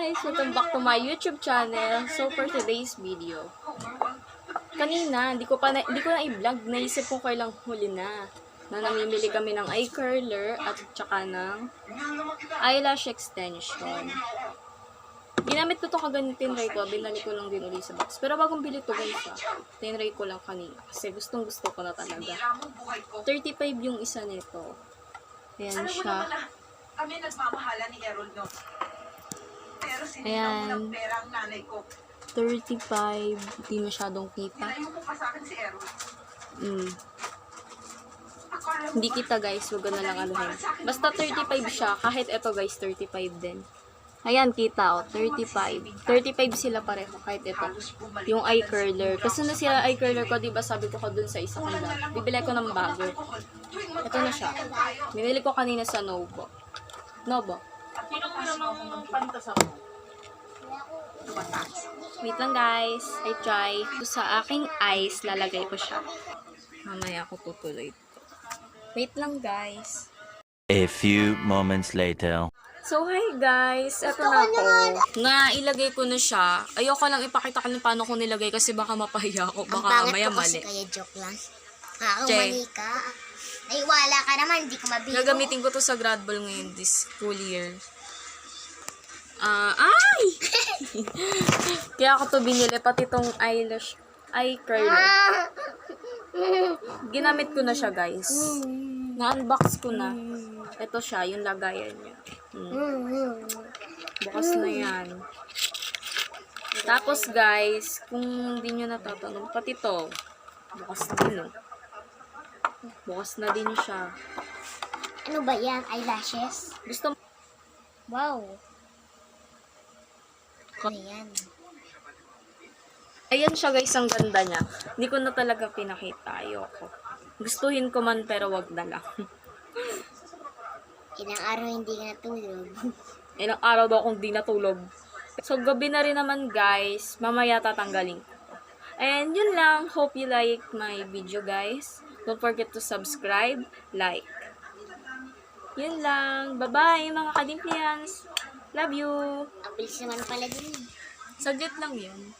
guys! Welcome back to my YouTube channel. So for today's video, kanina, hindi ko na i-vlog. Naisip ko kailang huli na namimili kami ng eye curler at saka ng eyelash extension. Ginamit ko to kagani, tinry ko. Binalik ko lang din ulit sa box. Pero bagong bili to guys tinry ko lang kanina. Kasi gustong gusto ko na talaga. 35 yung isa nito. Ayan siya. Kami nagmamahala ni Errol no. Pero Ayan. ng perang nanay ko. 35. Hindi masyadong kita. Inayo mo pa sa akin si Errol. Hindi kita guys. Huwag na lang anuhin. Basta 35 siya. Kahit ito guys, 35 din. Ayan, kita o. 35. 35 sila pareho. Kahit ito. Yung eye curler. Kasi na sila eye curler ko, diba sabi ko dun sa isa kong dati. Bibili ko ng bago. Ito na siya. Binili ko kanina sa Novo. Novo. Sino mo namang pantas ako? Wait lang guys. I try. Sa aking eyes, lalagay ko siya. Mamaya ako tutuloy ito. Wait lang guys. A few moments later. So, hi guys! Eto na ako. Ilagay ko na siya. Ayoko lang ipakita kung paano ko nilagay kasi baka mapahiya ako. Baka maya mali. Kaya joke lang. Mani ka. Ay, wala ka naman. Hindi ka mabiro. Gagamitin ko to sa grad ball ngayon this school year. Ay! Kaya ako to binili. Pati tong eye curler. Ginamit ko na siya guys. Na-unbox ko na. Ito siya, yung lagayan niya. Bukas na yan. Tapos guys, kung hindi nyo natatanong, pati to, bukas na din bukas na din siya. Ano ba yan? Eyelashes? Gusto mo? Wow. Ano yan? Ayan siya guys, ang ganda niya. Hindi ko na talaga pinakita. Ayoko. Gustuhin ko man pero wag na lang. Ilang araw hindi ka natulog. Ilang araw daw akong di natulog. So, gabi na rin naman guys. Mamaya tatanggalin ko. And yun lang. Hope you like my video guys. Don't forget to subscribe, like. Yun lang. Bye-bye mga kadimplians. Love you. Ang bilis naman pala din. Saglit lang yun.